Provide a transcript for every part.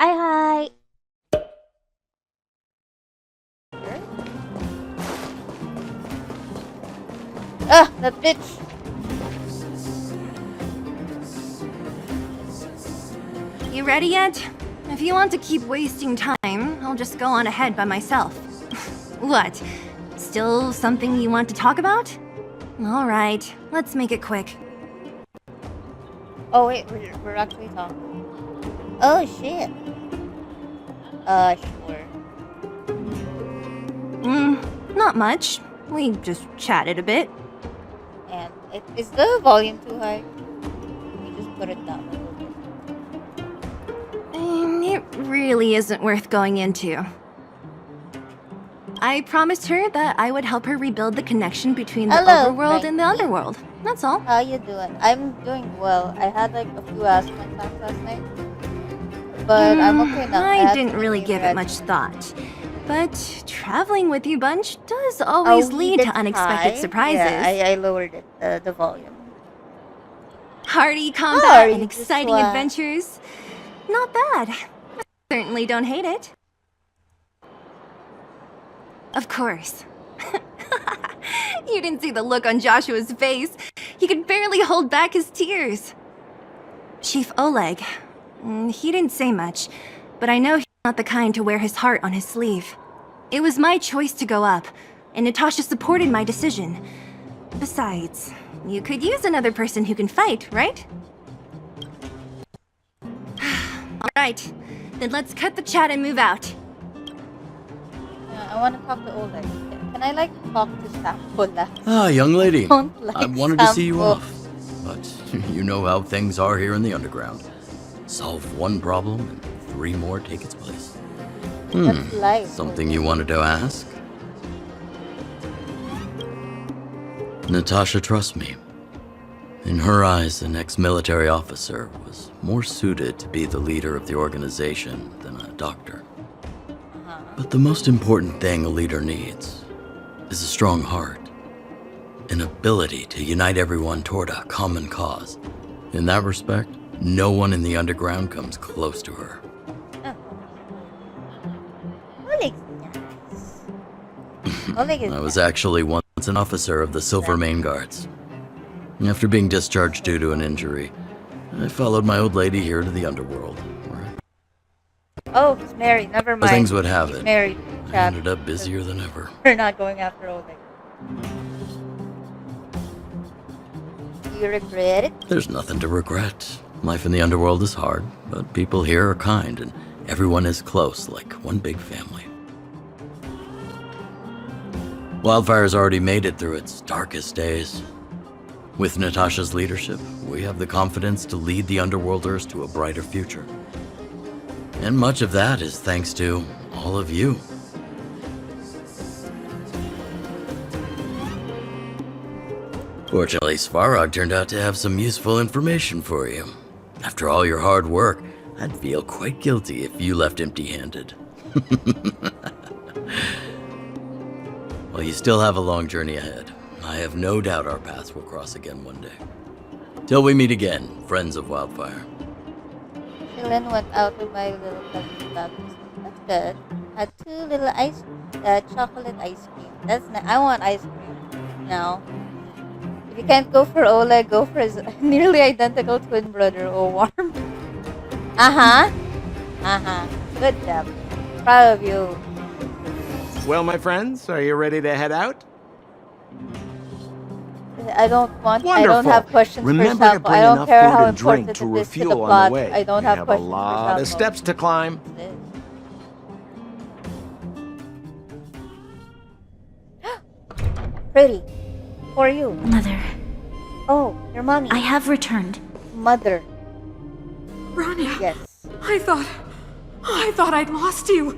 Hi. Ugh, that bitch. You ready yet? If you want to keep wasting time, I'll just go on ahead by myself. What? Still something you want to talk about? Alright, let's make it quick. Oh wait, we're actually talking. Oh shit. Sure. Not much. We just chatted a bit. And is the volume too high? You just put it down a little bit. It really isn't worth going into. I promised her that I would help her rebuild the connection between the overworld and the underworld. That's all. How you doing? I'm doing well. I had like a few asthma attacks last night. But I'm okay now. I didn't really give it much thought. But traveling with you, Bunch, does always lead to unexpected surprises. Yeah, I lowered it, the volume. Hearty combat and exciting adventures. Not bad. I certainly don't hate it. Of course. You didn't see the look on Joshua's face. He could barely hold back his tears. Chief Oleg. He didn't say much, but I know he's not the kind to wear his heart on his sleeve. It was my choice to go up, and Natasha supported my decision. Besides, you could use another person who can fight, right? Alright, then let's cut the chat and move out. I want to talk to Oleg. Can I like talk to Sampola? Ah, young lady. Like I wanted to see you off, but you know how things are here in the underground. Solve one problem and 3 more take its place. That's life. Something you wanted to ask? Natasha trusts me. In her eyes, an ex-military officer was more suited to be the leader of the organization than a doctor. But the most important thing a leader needs is a strong heart, an ability to unite everyone toward a common cause. In that respect, no one in the underground comes close to her. I was actually once an officer of the Silver Main Guards. After being discharged due to an injury, I followed my old lady here to the underworld. Oh, he's married. Never mind. As things would have he's it, married. I ended up busier than ever. We're not going after Oleg. Do you regret it? There's nothing to regret. Life in the underworld is hard, but people here are kind, and everyone is close, like one big family. Wildfire's already made it through its darkest days. With Natasha's leadership, we have the confidence to lead the Underworlders to a brighter future. And much of that is thanks to all of you. Fortunately, Svarog turned out to have some useful information for you. After all your hard work, I'd feel quite guilty if you left empty-handed. Well, you still have a long journey ahead. I have no doubt our paths will cross again one day. Till we meet again, friends of Wildfire. Dylan went out with my little cousin. That's good. Had 2 little chocolate ice cream. That's nice. I want ice cream now. If you can't go for Oleg, go for his nearly identical twin brother, Owarm. Good job. Proud of you. Well, my friends, are you ready to head out? I don't want. Wonderful. I don't have questions Remember for to Sampo. bring I don't enough care food how and drink important to it is to the refuel on plot. the way. I don't We have have a questions lot for of Sampo. steps to climb. Pretty. For you. Mother, Oh, your mommy. I have returned. Mother. Rania, Yes. I thought I'd lost you.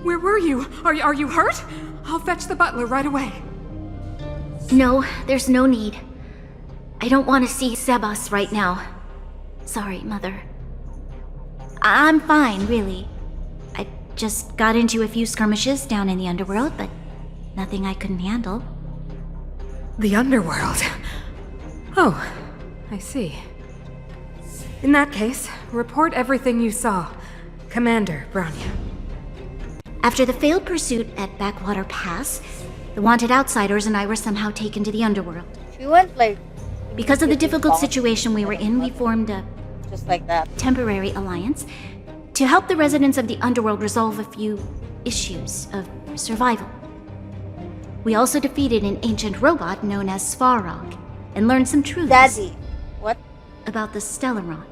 Where were you? Are you hurt? I'll fetch the butler right away. No, there's no need. I don't want to see Sebas right now. Sorry, Mother. I'm fine, really. I just got into a few skirmishes down in the underworld, but nothing I couldn't handle. The underworld. Oh, I see. In that case, report everything you saw. Commander Bronya. After the failed pursuit at Backwater Pass, the wanted outsiders and I were somehow taken to the underworld. She went like Because of the difficult boss. situation we were in, we formed a just like that. temporary alliance to help the residents of the underworld resolve a few issues of survival. We also defeated an ancient robot known as Svarog and learned some truths Daddy, what? about the Stellaron.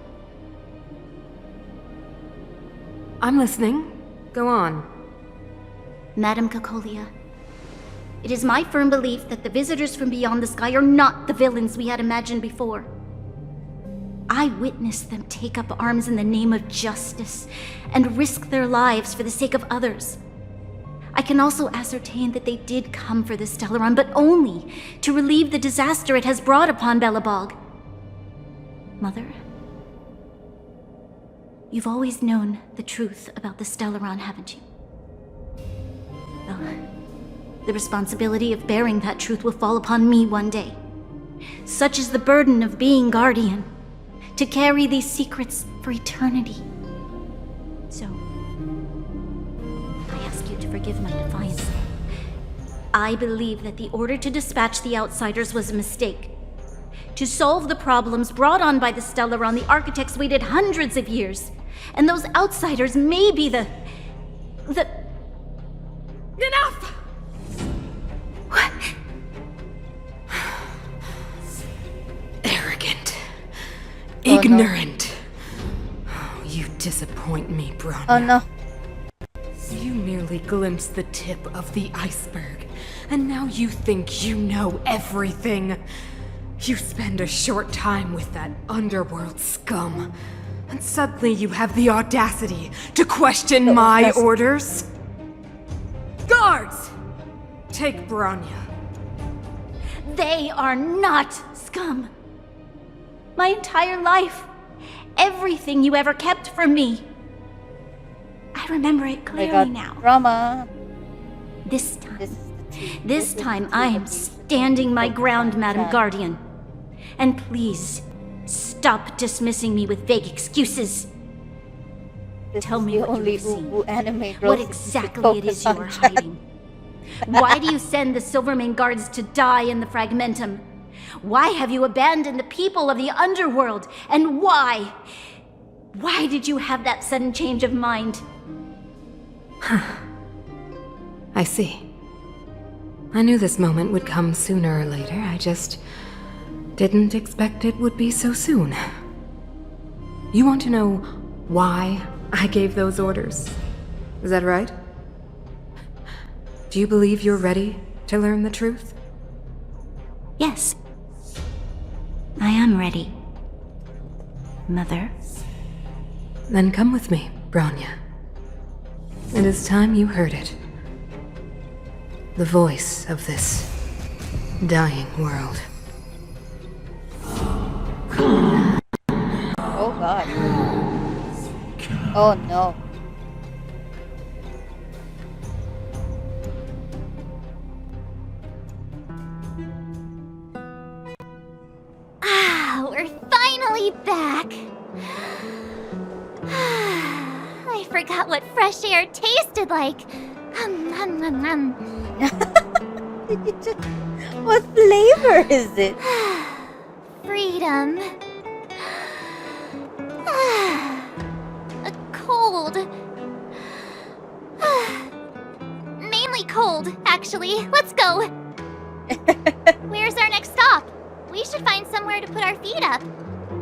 I'm listening. Go on. Madam Cocolia, it is my firm belief that the visitors from beyond the sky are not the villains we had imagined before. I witnessed them take up arms in the name of justice and risk their lives for the sake of others. I can also ascertain that they did come for the Stellaron, but only to relieve the disaster it has brought upon Belobog. Mother, you've always known the truth about the Stellaron, haven't you? Well, the responsibility of bearing that truth will fall upon me one day. Such is the burden of being Guardian, to carry these secrets for eternity. So, I ask you to forgive my defiance. I believe that the order to dispatch the outsiders was a mistake. To solve the problems brought on by the Stellaron, the architects waited hundreds of years. And those outsiders may be the... Enough! What? Arrogant. Oh, no. Ignorant. Oh, you disappoint me, Bronya. Oh no. You merely glimpsed the tip of the iceberg, and now you think you know everything. You spend a short time with that underworld scum, and suddenly you have the audacity to question my orders? Guards! Take Bronya. They are not scum. My entire life, everything you ever kept from me. I remember it They clearly got now. drama. This time, This is the tea. this is time the I tea. am standing my ground, Madam Yeah. Guardian. And please, stop dismissing me with vague excuses. This Tell is me the what only you've seen. Ubu anime girl What who exactly it is focus you on are Jack. hiding? Why do you send the Silvermane guards to die in the Fragmentum? Why have you abandoned the people of the underworld? And why? Why did you have that sudden change of mind? I see. I knew this moment would come sooner or later. I just didn't expect it would be so soon. You want to know why I gave those orders? Is that right? Do you believe you're ready to learn the truth? Yes. I am ready. Mother? Then come with me, Bronya. It is time you heard it. The voice of this dying world. Oh god. Oh no. Ah, we're finally back. I forgot what fresh air tasted like. What flavor is it? Freedom. Cold. Mainly cold, actually. Let's go. Where's our next stop? We should find somewhere to put our feet up.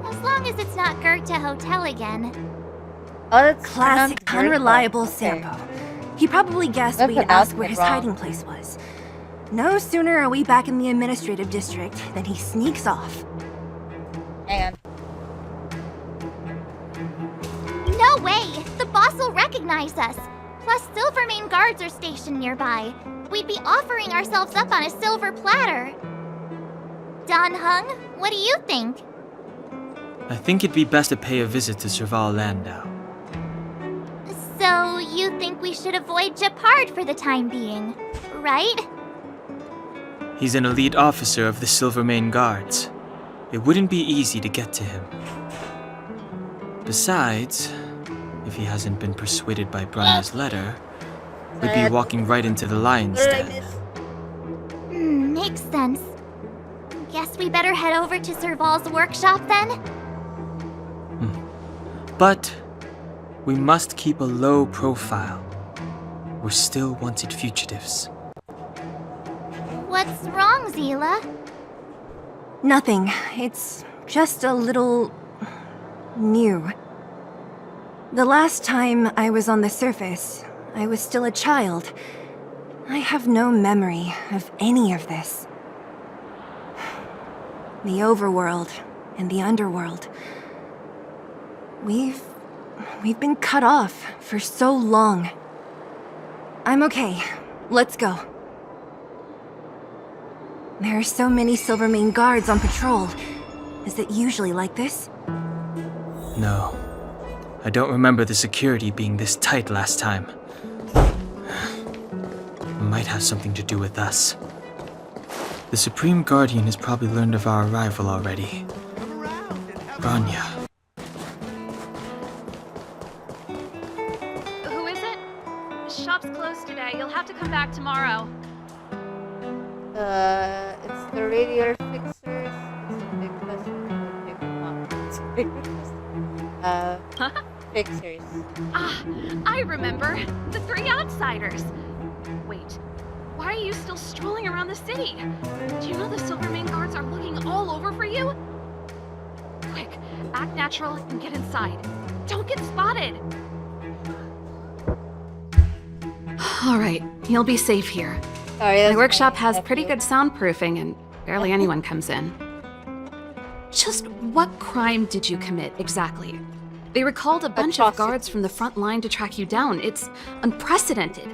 As long as it's not Goethe Hotel again. Oh, that's Classic, pronounced unreliable okay. Sampo. He probably guessed They're we'd ask pronouncing where it his wrong. hiding place was. No sooner are we back in the administrative district than he sneaks off. Hang on. No way! The boss will recognize us. Plus, Silvermane guards are stationed nearby. We'd be offering ourselves up on a silver platter. Don Hung, what do you think? I think it'd be best to pay a visit to Serval Landau. So, you think we should avoid Japard for the time being, right? He's an elite officer of the Silvermane Guards. It wouldn't be easy to get to him. Besides, if he hasn't been persuaded by Branya's letter, would be Sad. walking right into the lion's What did I den. miss? Makes sense. Guess we better head over to Serval's workshop then? But we must keep a low profile. We're still wanted fugitives. What's wrong, Zila? Nothing. It's just a little... new. The last time I was on the surface, I was still a child. I have no memory of any of this. The overworld and the underworld. We've been cut off for so long. I'm okay. Let's go. There are so many Silvermane guards on patrol. Is it usually like this? No. I don't remember the security being this tight last time. Might have something to do with us. The Supreme Guardian has probably learned of our arrival already. Branya. Who is it? Shop's closed today. You'll have to come back tomorrow. It's the radial fixers. It's a big customer. Big pockets. Big fixers. Ah, I remember. The three outsiders. Wait, why are you still strolling around the city? Do you know the Silvermane guards are looking all over for you? Quick, act natural and get inside. Don't get spotted. All right, you'll be safe here. Sorry, My that's workshop my has nephew. pretty good soundproofing and barely anyone comes in. Just what crime did you commit exactly? They recalled a bunch of guards from the front line to track you down. It's unprecedented.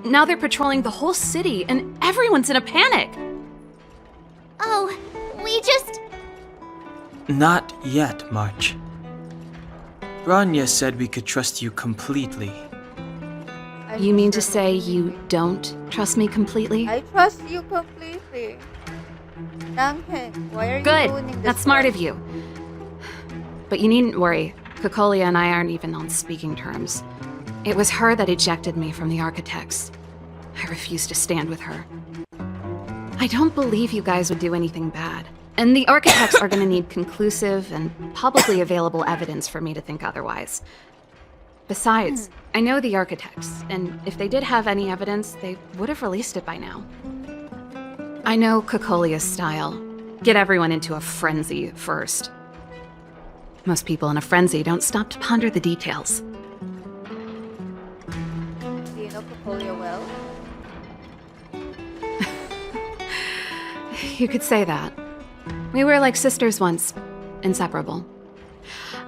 Now they're patrolling the whole city and everyone's in a panic. Oh, we just... Not yet, March. Branya said we could trust you completely. You mean to say you don't trust me completely? I trust you completely. Danghead, why are you Good. ruining this That's smart world? of you. But you needn't worry. Kokolia and I aren't even on speaking terms. It was her that ejected me from the Architects. I refuse to stand with her. I don't believe you guys would do anything bad. And the Architects are gonna need conclusive and publicly available evidence for me to think otherwise. Besides, I know the Architects, and if they did have any evidence, they would have released it by now. I know Kokolia's style. Get everyone into a frenzy first. Most people in a frenzy don't stop to ponder the details. Do you know Papolia well? You could say that. We were like sisters once, inseparable.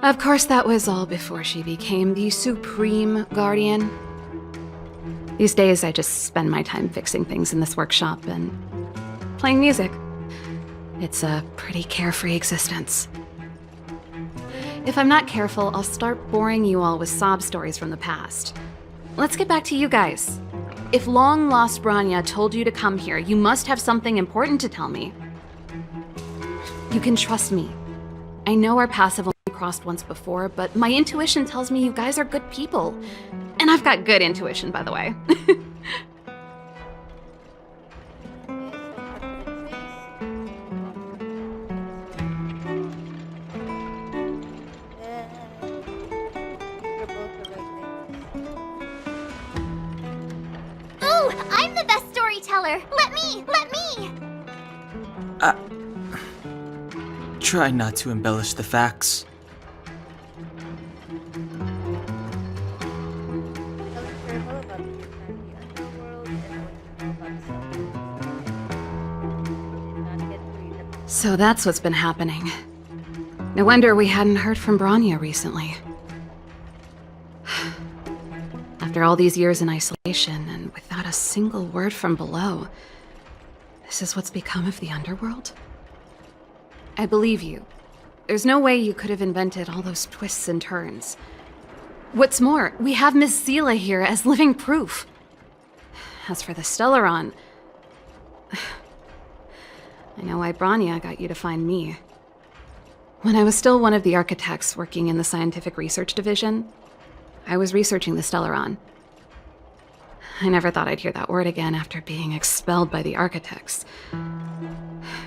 Of course, that was all before she became the Supreme Guardian. These days, I just spend my time fixing things in this workshop and playing music. It's a pretty carefree existence. If I'm not careful, I'll start boring you all with sob stories from the past. Let's get back to you guys. If long-lost Branya told you to come here, you must have something important to tell me. You can trust me. I know our paths have only crossed once before, but my intuition tells me you guys are good people. And I've got good intuition, by the way. Oh, I'm the best storyteller! Let me! Try not to embellish the facts. So that's what's been happening. No wonder we hadn't heard from Branya recently. After all these years in isolation and without a single word from below, this is what's become of the underworld? I believe you. There's no way you could have invented all those twists and turns. What's more, we have Miss Zila here as living proof. As for the Stellaron, I know why Branya got you to find me. When I was still one of the architects working in the scientific research division, I was researching the Stellaron. I never thought I'd hear that word again after being expelled by the architects.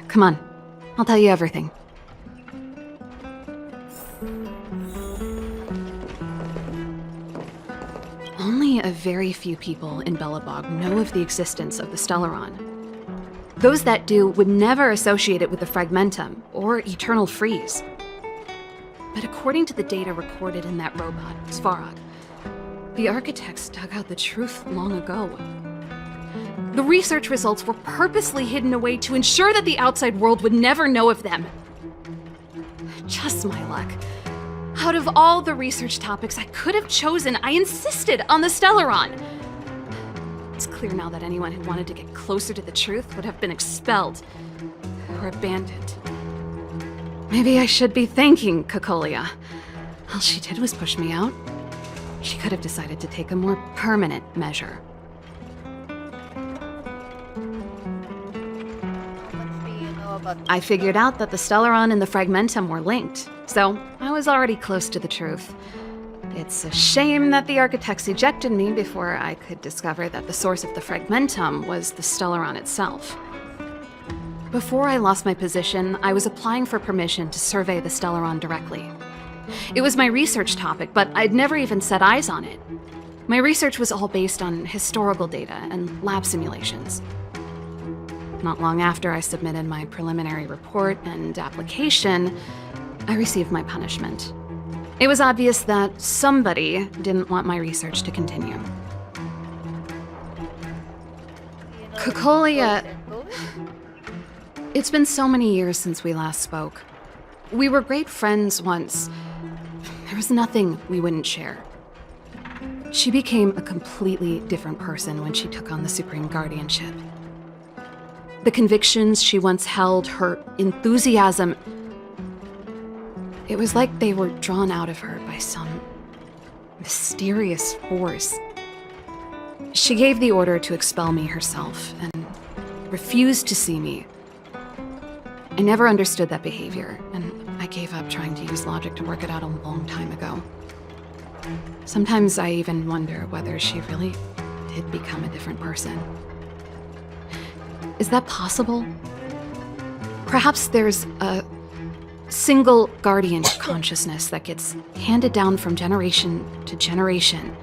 Come on, I'll tell you everything. Only a very few people in Belobog know of the existence of the Stellaron. Those that do would never associate it with the Fragmentum or Eternal Freeze. But according to the data recorded in that robot, Svarog, the architects dug out the truth long ago. The research results were purposely hidden away to ensure that the outside world would never know of them. Just my luck. Out of all the research topics I could have chosen, I insisted on the Stellaron. It's clear now that anyone who wanted to get closer to the truth would have been expelled or abandoned. Maybe I should be thanking Cocolia. All she did was push me out. She could have decided to take a more permanent measure. What do you know about I figured out that the Stellaron and the Fragmentum were linked, so I was already close to the truth. It's a shame that the architects ejected me before I could discover that the source of the Fragmentum was the Stellaron itself. Before I lost my position, I was applying for permission to survey the Stellaron directly. It was my research topic, but I'd never even set eyes on it. My research was all based on historical data and lab simulations. Not long after I submitted my preliminary report and application, I received my punishment. It was obvious that somebody didn't want my research to continue. Cocolia... It's been so many years since we last spoke. We were great friends once. There was nothing we wouldn't share. She became a completely different person when she took on the Supreme Guardianship. The convictions she once held, her enthusiasm... It was like they were drawn out of her by some mysterious force. She gave the order to expel me herself and refused to see me. I never understood that behavior, and I gave up trying to use logic to work it out a long time ago. Sometimes I even wonder whether she really did become a different person. Is that possible? Perhaps there's a single guardian consciousness that gets handed down from generation to generation.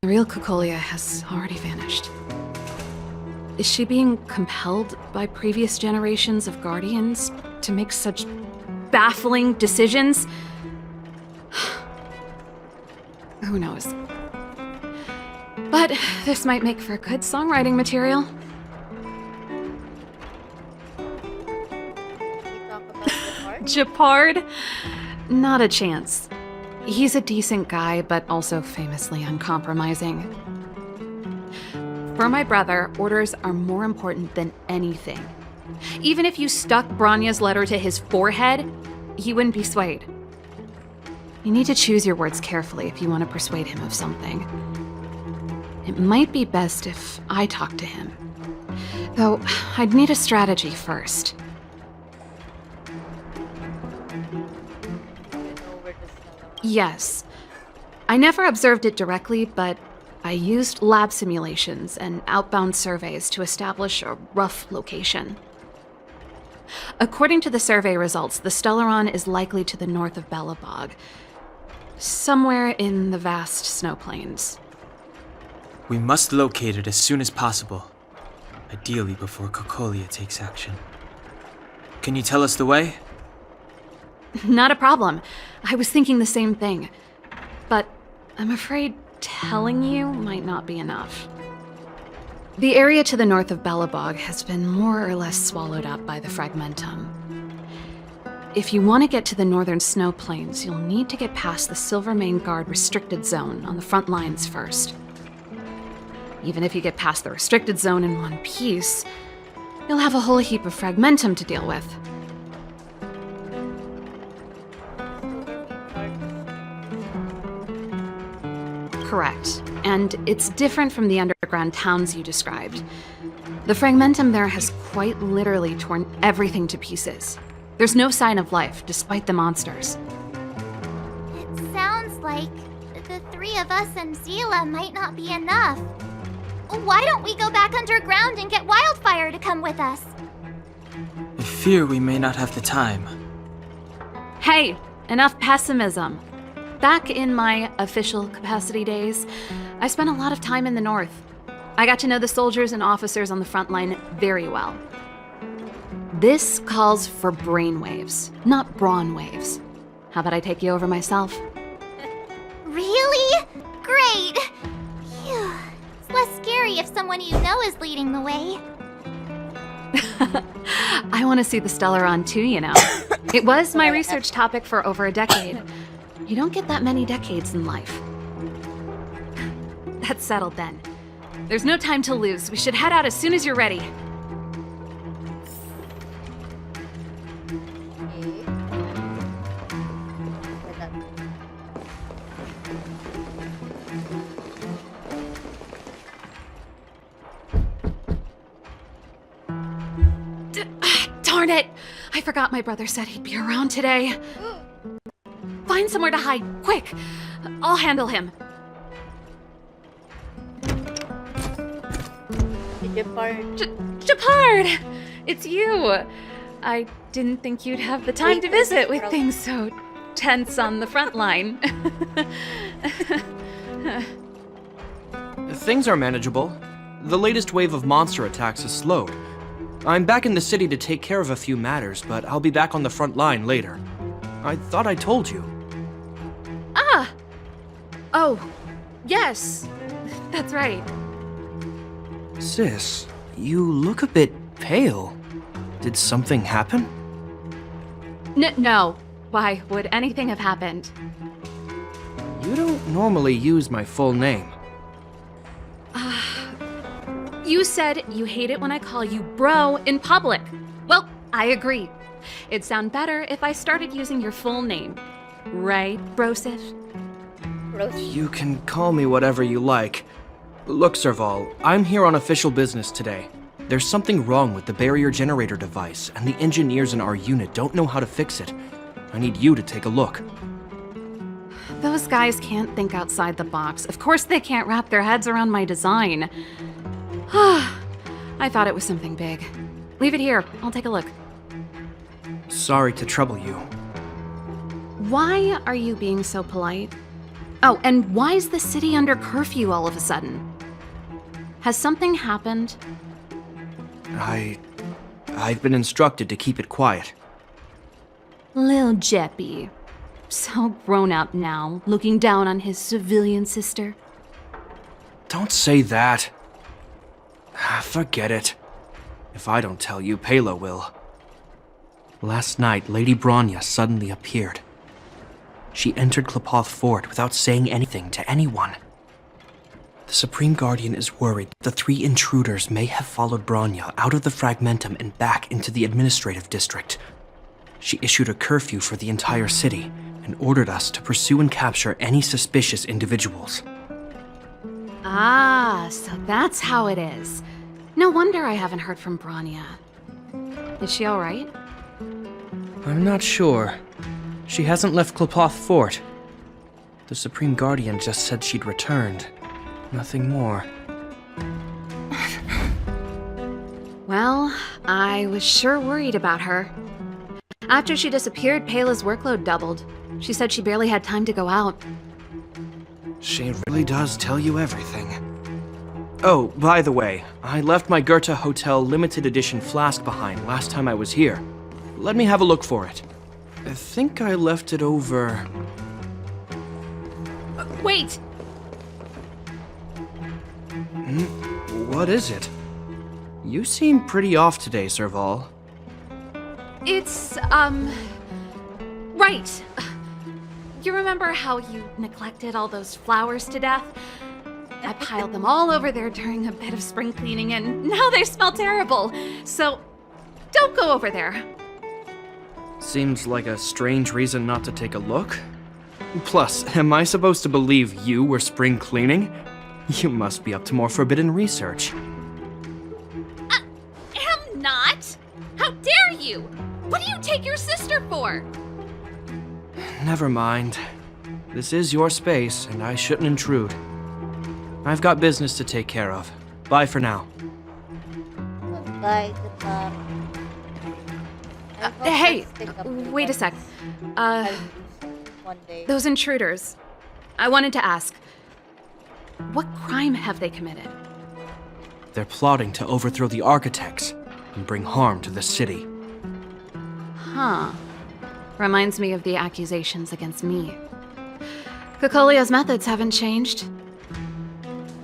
The real Cocolia has already vanished. Is she being compelled by previous generations of guardians to make such baffling decisions? Who knows? But this might make for good songwriting material. Japard? Not a chance. He's a decent guy, but also famously uncompromising. For my brother, orders are more important than anything. Even if you stuck Branya's letter to his forehead, he wouldn't be swayed. You need to choose your words carefully if you want to persuade him of something. It might be best if I talk to him. Though, I'd need a strategy first. Yes. I never observed it directly, but I used lab simulations and outbound surveys to establish a rough location. According to the survey results, the Stellaron is likely to the north of Belobog, somewhere in the vast snow plains. We must locate it as soon as possible, ideally before Cocolia takes action. Can you tell us the way? Not a problem. I was thinking the same thing. But I'm afraid telling you might not be enough. The area to the north of Belobog has been more or less swallowed up by the Fragmentum. If you want to get to the northern snow plains, you'll need to get past the Silvermane Guard restricted zone on the front lines first. Even if you get past the restricted zone in one piece, you'll have a whole heap of Fragmentum to deal with. Correct. And it's different from the underground towns you described. The Fragmentum there has quite literally torn everything to pieces. There's no sign of life, despite the monsters. It sounds like The three of us and Zila might not be enough. Why don't we go back underground and get Wildfire to come with us? I fear we may not have the time. Hey, enough pessimism. Back in my official capacity days, I spent a lot of time in the north. I got to know the soldiers and officers on the front line very well. This calls for brainwaves, not brawn waves. How about I take you over myself? Really? Great! Phew. It's less scary if someone you know is leading the way. I want to see the Stellaron too, you know. It was my research topic for over a decade. You don't get that many decades in life. That's settled then. There's no time to lose. We should head out as soon as you're ready. Darn it! I forgot my brother said he'd be around today. Find somewhere to hide, quick! I'll handle him. Japard! It's you! I didn't think you'd have the time to visit with things so tense on the front line. Things are manageable. The latest wave of monster attacks has slowed. I'm back in the city to take care of a few matters, but I'll be back on the front line later. I thought I told you. Ah! Oh, yes. That's right. Sis, you look a bit pale. Did something happen? No. Why would anything have happened? You don't normally use my full name. You said you hate it when I call you bro in public. Well, I agree. It'd sound better if I started using your full name. Right, Brosif? You can call me whatever you like. Look, Serval, I'm here on official business today. There's something wrong with the barrier generator device, and the engineers in our unit don't know how to fix it. I need you to take a look. Those guys can't think outside the box. Of course they can't wrap their heads around my design. I thought it was something big. Leave it here. I'll take a look. Sorry to trouble you. Why are you being so polite? Oh, and why is the city under curfew all of a sudden? Has something happened? I've been instructed to keep it quiet. Lil Jeppy. So grown up now, looking down on his civilian sister. Don't say that. Forget it. If I don't tell you, Pela will. Last night, Lady Bronya suddenly appeared. She entered Klapoth Fort without saying anything to anyone. The Supreme Guardian is worried the three intruders may have followed Bronya out of the Fragmentum and back into the administrative district. She issued a curfew for the entire city and ordered us to pursue and capture any suspicious individuals. Ah, so that's how it is. No wonder I haven't heard from Bronya. Is she alright? I'm not sure. She hasn't left Klapoth Fort. The Supreme Guardian just said she'd returned. Nothing more. Well, I was sure worried about her. After she disappeared, Pela's workload doubled. She said she barely had time to go out. She really does tell you everything. Oh, by the way, I left my Goethe Hotel limited edition flask behind last time I was here. Let me have a look for it. I think I left it over... Wait! What is it? You seem pretty off today, Serval. It's, right. You remember how you neglected all those flowers to death? I piled them all over there during a bit of spring cleaning, and now they smell terrible. So, don't go over there. Seems like a strange reason not to take a look. Plus, am I supposed to believe you were spring cleaning? You must be up to more forbidden research. Am not! How dare you! What do you take your sister for? Never mind. This is your space, and I shouldn't intrude. I've got business to take care of. Bye for now. Bye, good luck. I hope Hey, they'll stick up to wait a them sec. one day. Those intruders. I wanted to ask, what crime have they committed? They're plotting to overthrow the architects and bring harm to the city. Huh. Reminds me of the accusations against me. Cocolia's methods haven't changed.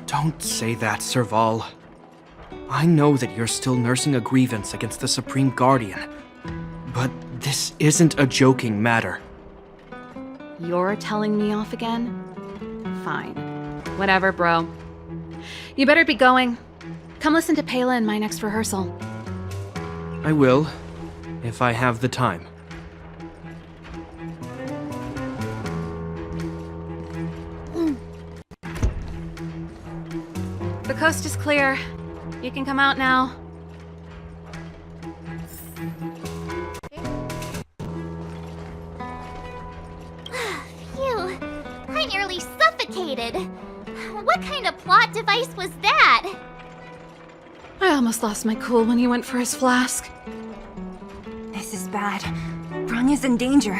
Don't say that, Serval. I know that you're still nursing a grievance against the Supreme Guardian, but this isn't a joking matter. You're telling me off again? Fine. Whatever, bro. You better be going. Come listen to Pela in my next rehearsal. I will, if I have the time. The coast is clear. You can come out now. Phew, I nearly suffocated. What kind of plot device was that? I almost lost my cool when he went for his flask. This is bad. Bronya's in danger.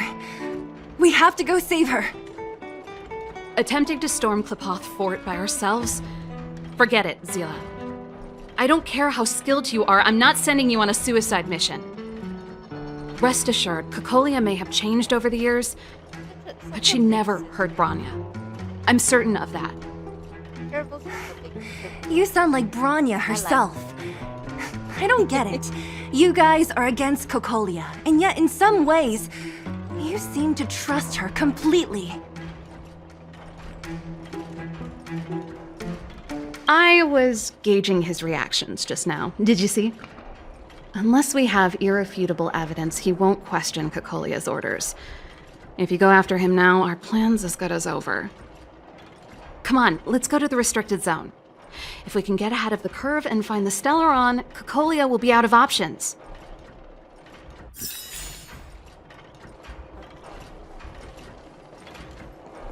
We have to go save her. Attempting to storm Klipoth Fort by ourselves? Forget it, Zila. I don't care how skilled you are, I'm not sending you on a suicide mission. Rest assured, Cocolia may have changed over the years, but she never hurt Bronya. I'm certain of that. Careful, sister. You sound like Bronya herself. I don't get it. You guys are against Cocolia, and yet in some ways, you seem to trust her completely. I was gauging his reactions just now. Did you see? Unless we have irrefutable evidence, he won't question Cocolia's orders. If you go after him now, our plan's as good as over. Come on, let's go to the restricted zone. If we can get ahead of the curve and find the Stellaron, Cocolia will be out of options.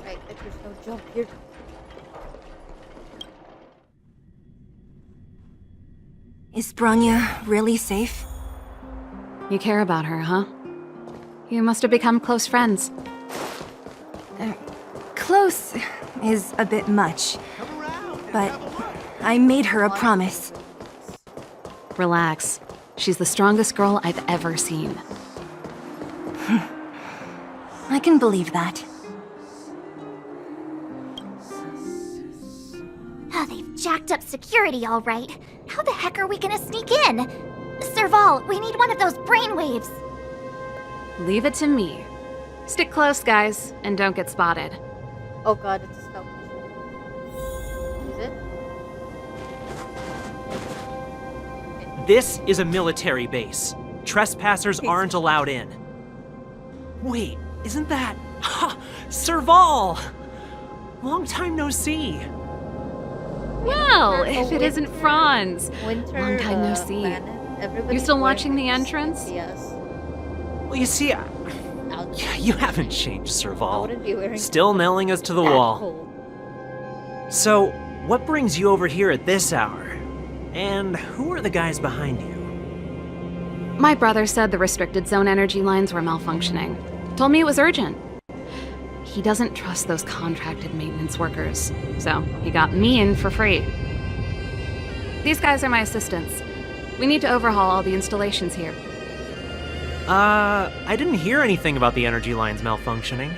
Right, like there's no jump here. Is Bronya really safe? You care about her, huh? You must have become close friends. Close is a bit much, but I made her a promise. Relax. She's the strongest girl I've ever seen. I can believe that. Oh, they've jacked up security all right. How the heck are we gonna sneak in? Serval, we need one of those brainwaves. Leave it to me. Stick close, guys, and don't get spotted. Oh god, it's a stealth. Is it? This is a military base. Trespassers aren't allowed in. Wait, isn't that... Ha! Serval! Long time no see. Well, if it isn't Franz. Winter, Long time no see. planet. You Everybody's still wearing watching the these- entrance? Yes. Well, you see, Ouch. you haven't changed, I Serval. wouldn't be wearing Still nailing us to the that wall. cold. So, what brings you over here at this hour? And who are the guys behind you? My brother said the restricted zone energy lines were malfunctioning. Told me it was urgent. He doesn't trust those contracted maintenance workers, so he got me in for free. These guys are my assistants. We need to overhaul all the installations here. I didn't hear anything about the energy lines malfunctioning.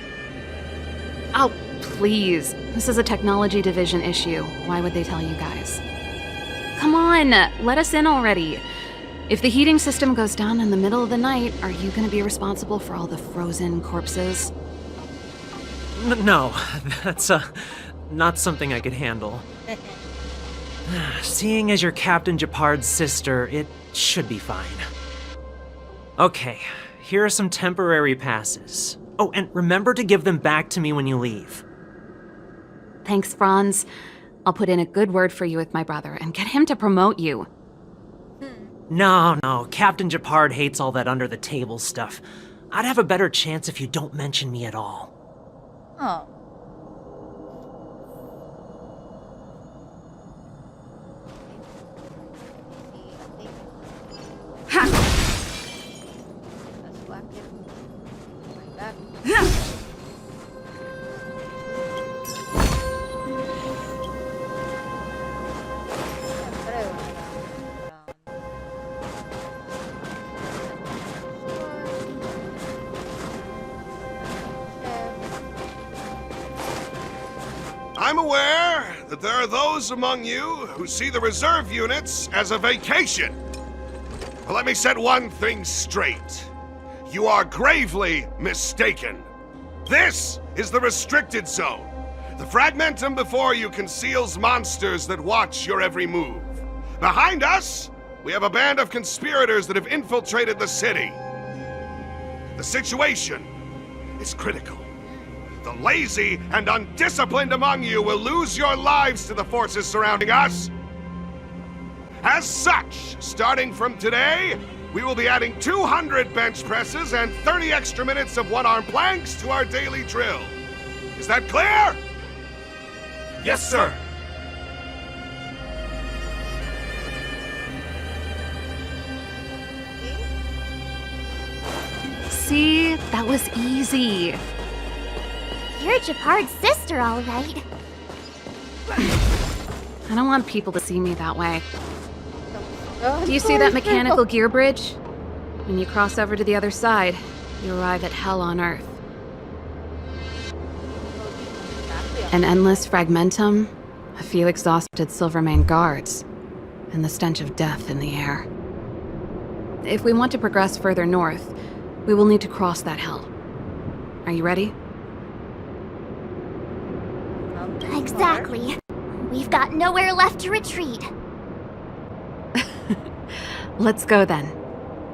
Oh, please. This is a technology division issue. Why would they tell you guys? Come on, let us in already. If the heating system goes down in the middle of the night, are you gonna be responsible for all the frozen corpses? No, that's not something I could handle. Seeing as you're Captain Japard's sister, it should be fine. Okay, here are some temporary passes. Oh, and remember to give them back to me when you leave. Thanks, Franz. I'll put in a good word for you with my brother and get him to promote you. No, Captain Japard hates all that under-the-table stuff. I'd have a better chance if you don't mention me at all. Oh. I'm aware that there are those among you who see the reserve units as a vacation. But let me set one thing straight. You are gravely mistaken. This is the restricted zone. The fragmentum before you conceals monsters that watch your every move. Behind us, we have a band of conspirators that have infiltrated the city. The situation is critical. The lazy and undisciplined among you will lose your lives to the forces surrounding us. As such, starting from today, we will be adding 200 bench presses and 30 extra minutes of one-arm planks to our daily drill. Is that clear? Yes, sir. See? That was easy. You're Japard's sister, all right. I don't want people to see me that way. Oh, Do you see that mechanical gear bridge? When you cross over to the other side, you arrive at Hell on Earth. An endless fragmentum, a few exhausted Silvermane guards, and the stench of death in the air. If we want to progress further north, we will need to cross that hell. Are you ready? Exactly. We've got nowhere left to retreat. Let's go then.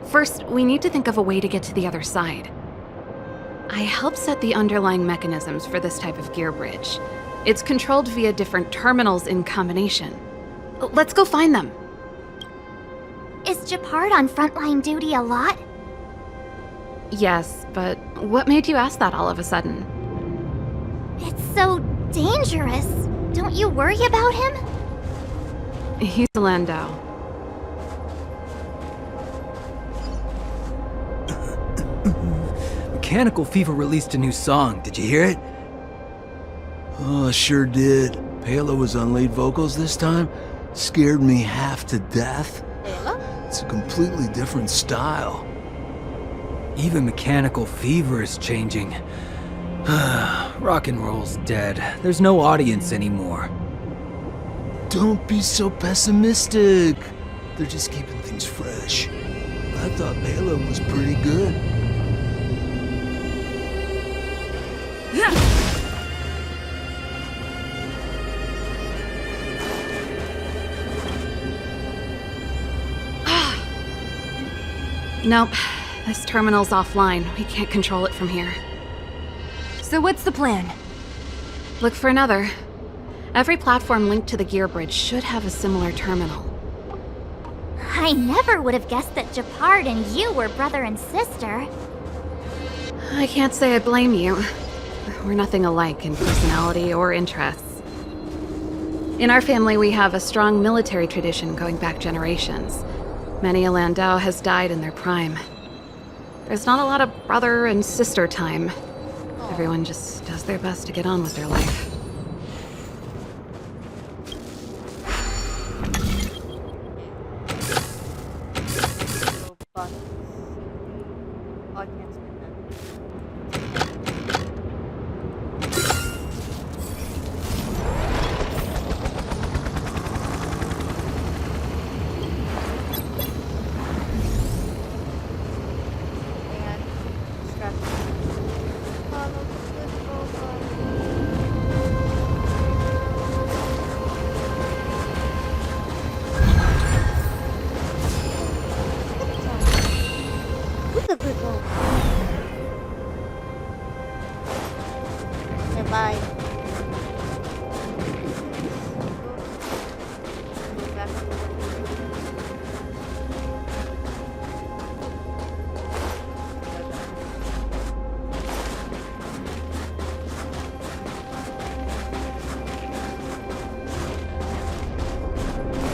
First, we need to think of a way to get to the other side. I helped set the underlying mechanisms for this type of gear bridge. It's controlled via different terminals in combination. Let's go find them. Is Japard on frontline duty a lot? Yes, but what made you ask that all of a sudden? It's so dangerous. Don't you worry about him? He's a Landau. Mechanical Fever released a new song. Did you hear it? Oh, sure did. Palo was on lead vocals this time. Scared me half to death. It's a completely different style. Even Mechanical Fever is changing. Rock and roll's dead. There's no audience anymore. Don't be so pessimistic. They're just keeping things fresh. I thought Palo was pretty good. Nope. This terminal's offline. We can't control it from here. So what's the plan? Look for another. Every platform linked to the gear bridge should have a similar terminal. I never would have guessed that Japard and you were brother and sister. I can't say I blame you. We're nothing alike in personality or interests. In our family, we have a strong military tradition going back generations. Many a Landau has died in their prime. There's not a lot of brother and sister time. Everyone just does their best to get on with their life. Oh, I can't spin that. And distraction. Follow the Look at the goal. Okay, bye. Go back to the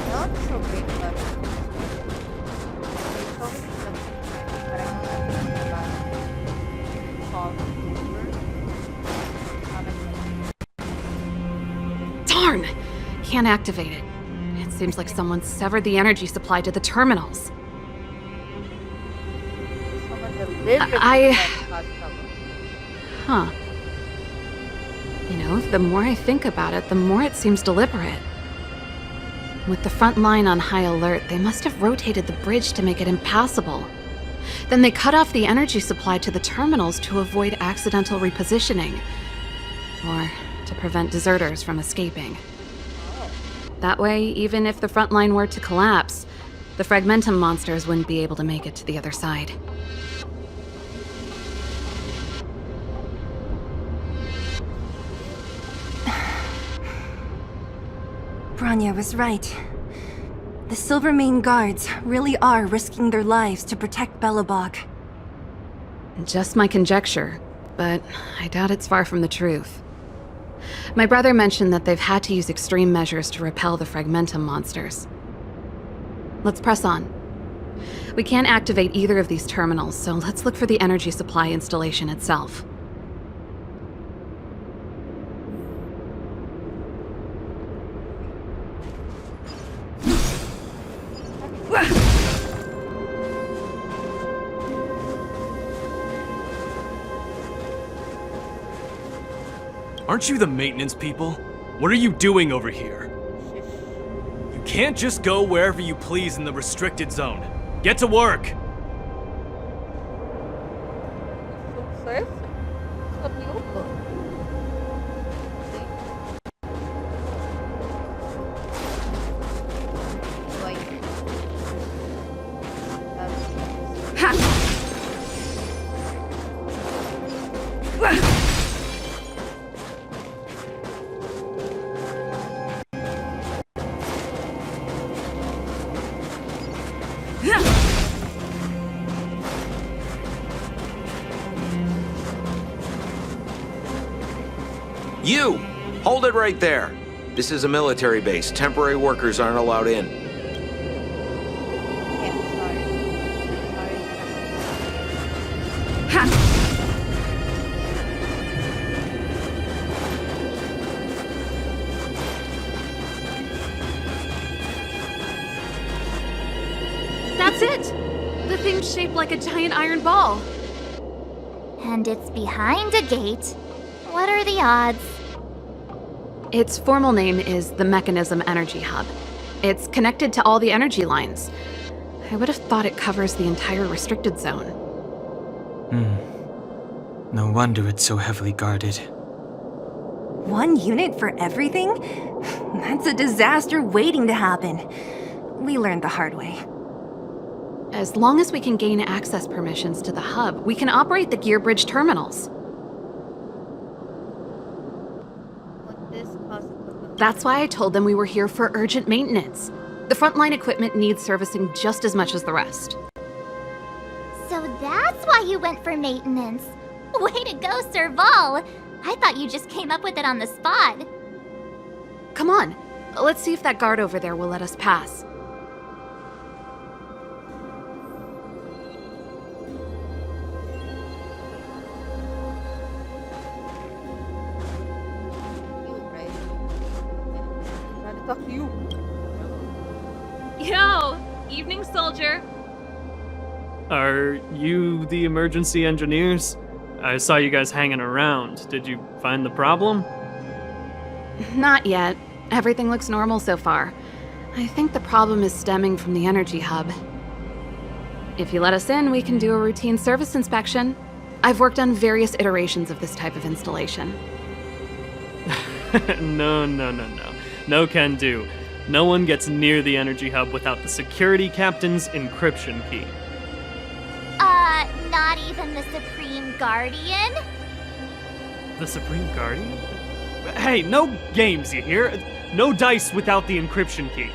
not so great about it. It's always something, but I don't know anything about solve over. Darn! Can't activate it. It seems like someone severed the energy supply to the terminals. Someone deliberately I- tried to cause trouble. Huh. You know, the more I think about it, the more it seems deliberate. With the front line on high alert, they must have rotated the bridge to make it impassable. Then they cut off the energy supply to the terminals to avoid accidental repositioning. Or to prevent deserters from escaping. That way, even if the front line were to collapse, the Fragmentum monsters wouldn't be able to make it to the other side. Bronya was right. The Silvermane guards really are risking their lives to protect Belobog. Just my conjecture, but I doubt it's far from the truth. My brother mentioned that they've had to use extreme measures to repel the Fragmentum monsters. Let's press on. We can't activate either of these terminals, so let's look for the energy supply installation itself. Aren't you the maintenance people? What are you doing over here? You can't just go wherever you please in the restricted zone. Get to work! Sukses. Seperti itu. You! Hold it right there. This is a military base. Temporary workers aren't allowed in. Yeah, sorry. That's it! The thing's shaped like a giant iron ball. And it's behind a gate. What are the odds? Its formal name is the Mechanism Energy Hub. It's connected to all the energy lines. I would have thought it covers the entire restricted zone. No wonder it's so heavily guarded. One unit for everything? That's a disaster waiting to happen. We learned the hard way. As long as we can gain access permissions to the hub, we can operate the gear bridge terminals. That's why I told them we were here for urgent maintenance. The frontline equipment needs servicing just as much as the rest. So that's why you went for maintenance. Way to go, Serval! I thought you just came up with it on the spot. Come on, let's see if that guard over there will let us pass. Fuck you. Yo! Evening, soldier. Are you the emergency engineers? I saw you guys hanging around. Did you find the problem? Not yet. Everything looks normal so far. I think the problem is stemming from the energy hub. If you let us in, we can do a routine service inspection. I've worked on various iterations of this type of installation. No. No can do. No one gets near the energy hub without the security captain's encryption key. Not even the Supreme Guardian? The Supreme Guardian? Hey, no games, you hear? No dice without the encryption key.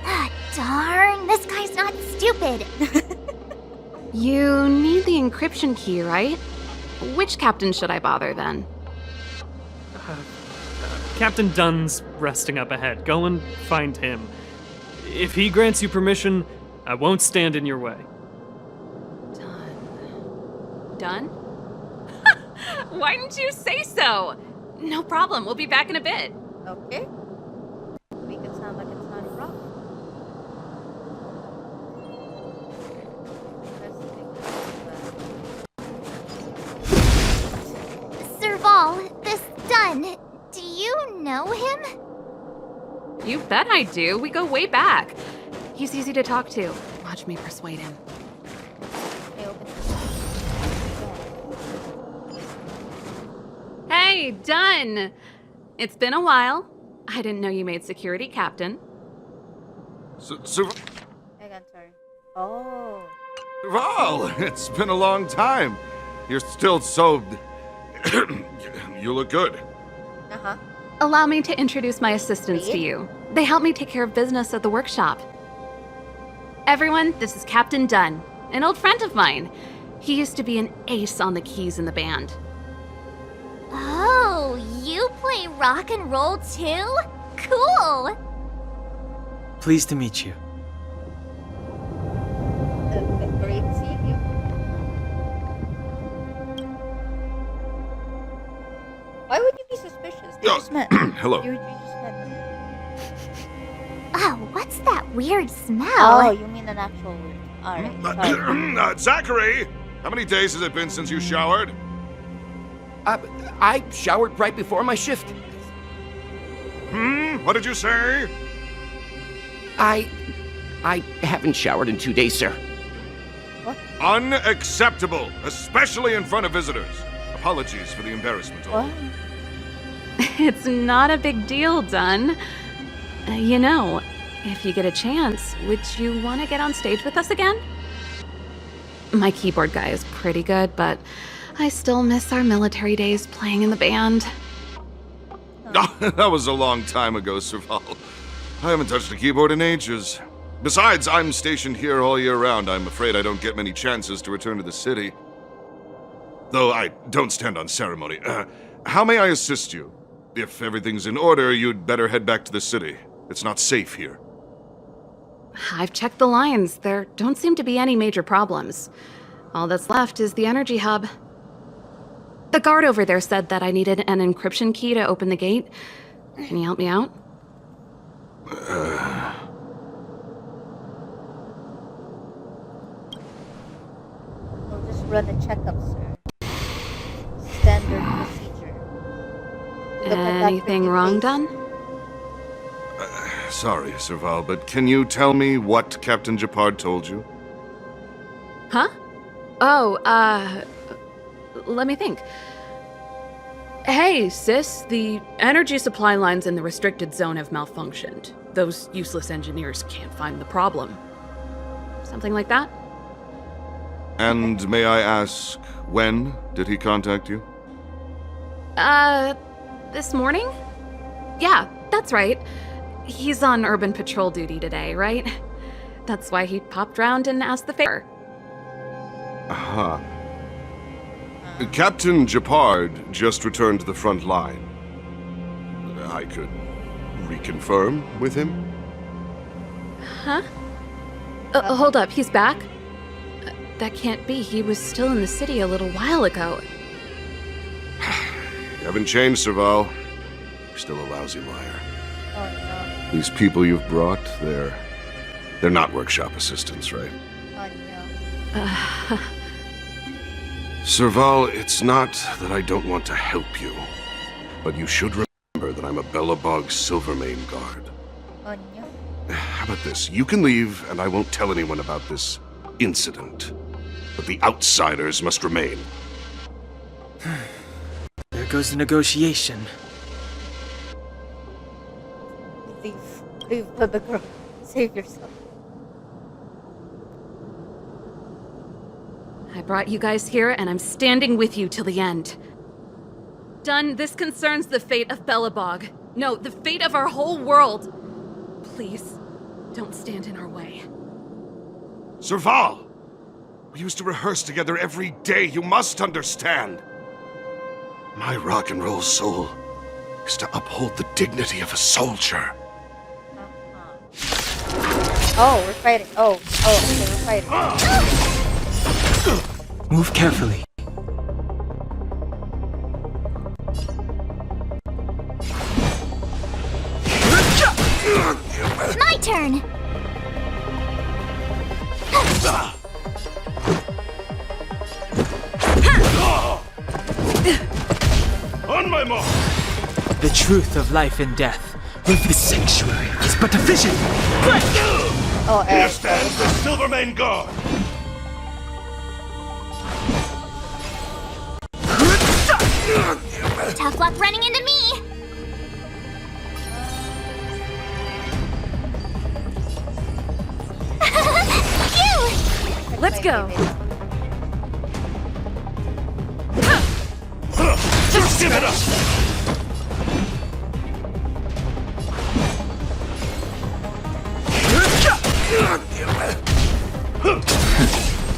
Ah, darn, this guy's not stupid. You need the encryption key, right? Which captain should I bother then? Captain Dunn's resting up ahead. Go and find him. If he grants you permission, I won't stand in your way. Done? Why didn't you say so? No problem, we'll be back in a bit. Okay. Make it sound like it's not a problem. Serval, this know him? You bet I do. We go way back. He's easy to talk to. Watch me persuade him. Hey, done! It's been a while. I didn't know you made security captain. Hang on, sorry. Oh. Well, it's been a long time. You're still so... You look good. Uh-huh. Allow me to introduce my assistants to you. They help me take care of business at the workshop. Everyone, this is Captain Dunn, an old friend of mine. He used to be an ace on the keys in the band. Oh, you play rock and roll too? Cool! Pleased to meet you. Great seeing you. Why would you be suspicious? They just met. Hello. You just met them. Oh, what's that weird smell? Oh, you mean an actual weird. Alright, sorry. Zachary! How many days has it been since you showered? I showered right before my shift. What did you say? I haven't showered in 2 days, sir. What? Unacceptable, especially in front of visitors. Apologies for the embarrassment. What? It's not a big deal, Dunn. You know, if you get a chance, would you want to get on stage with us again? My keyboard guy is pretty good, but I still miss our military days playing in the band. That was a long time ago, Serval. I haven't touched a keyboard in ages. Besides, I'm stationed here all year round. I'm afraid I don't get many chances to return to the city. Though I don't stand on ceremony. How may I assist you? If everything's in order, you'd better head back to the city. It's not safe here. I've checked the lines. There don't seem to be any major problems. All that's left is the energy hub. The guard over there said that I needed an encryption key to open the gate. Can you help me out? We'll just run a checkup, sir. Standard procedure. Look at that Anything pretty wrong, face. Dunn? Sorry, Serval, but can you tell me what Captain Japard told you? Huh? Oh, let me think. Hey, sis, the energy supply lines in the restricted zone have malfunctioned. Those useless engineers can't find the problem. Something like that? And may I ask, when did he contact you? This morning? Yeah, that's right. He's on urban patrol duty today, right? That's why he popped round and asked the favor. Aha. Captain Japard just returned to the front line. I could reconfirm with him? Huh? Hold up, he's back? That can't be. He was still in the city a little while ago. You haven't changed, Serval. You're still a lousy liar. Oh, no. These people you've brought, they're not workshop assistants, right? Oh, no. Serval, it's not that I don't want to help you, but you should remember that I'm a Belobog Silvermane guard. Oh, no. How about this? You can leave, and I won't tell anyone about this incident. But the outsiders must remain. There goes the negotiation. Leave the girl. Save yourself. I brought you guys here, and I'm standing with you till the end. Dunn, this concerns the fate of Belobog. No, the fate of our whole world. Please, don't stand in our way. Serval! We used to rehearse together every day, you must understand. My rock and roll soul is to uphold the dignity of a soldier. Oh, we're fighting. Oh, okay, we're fighting. Move carefully. My turn! On my mark! The truth of life and death. The sanctuary is but a vision. Oh, Here stands the Silvermane Guard. Tough luck running into me! Phew! Let's go. Just give it up.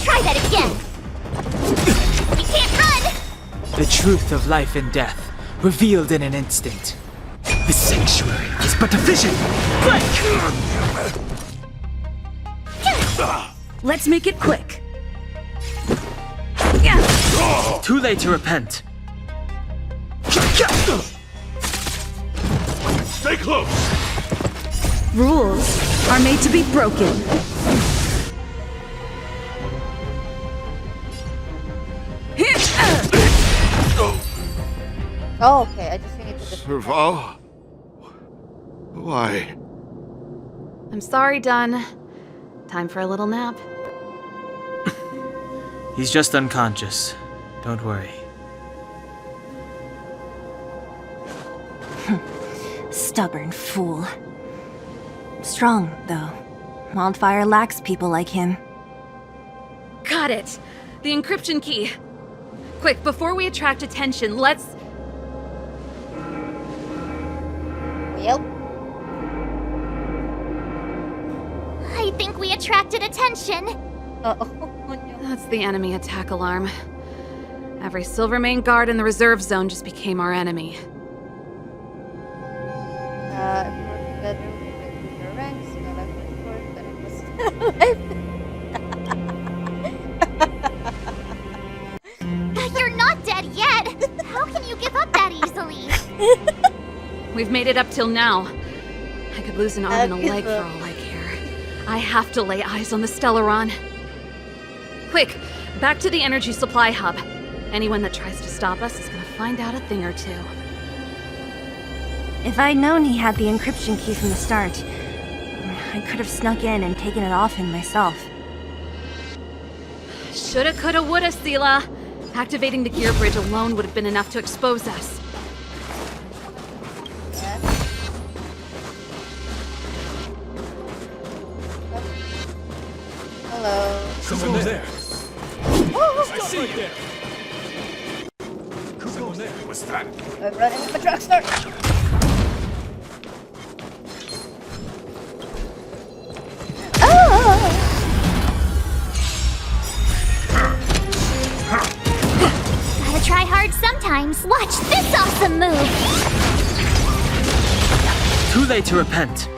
Try that again! We can't run! The truth of life and death, revealed in an instant. The sanctuary is but a vision. Let's make it quick. Too late to repent. Stay close. Rules are made to be broken. Oh, okay. I just need to. Serval? Why? I'm sorry, Dunn. Time for a little nap. He's just unconscious. Don't worry. Stubborn fool. Strong, though. Wildfire lacks people like him. Got it! The encryption key. Quick, before we attract attention, let's... Yep. I think we attracted attention. Oh, no. That's the enemy attack alarm. Every Silvermane guard in the reserve zone just became our enemy. If you work together, we can do your ranks. No life was forced, but it was life. You're not dead yet! How can you give up that easily? We've made it up till now. I could lose an arm and a leg for all I care. I have to lay eyes on the Stellaron. Quick, back to the energy supply hub. Anyone that tries to stop us is gonna find out a thing or two. If I'd known he had the encryption key from the start, I could have snuck in and taken it off him myself. Shoulda, coulda, woulda, Sela. Activating the gear bridge alone would have been enough to expose us. Hello. Someone there. Oh, I see you there. Someone there. What's that? I'm running with my drugstore. Gotta try hard sometimes. Watch this awesome move! Too late to repent.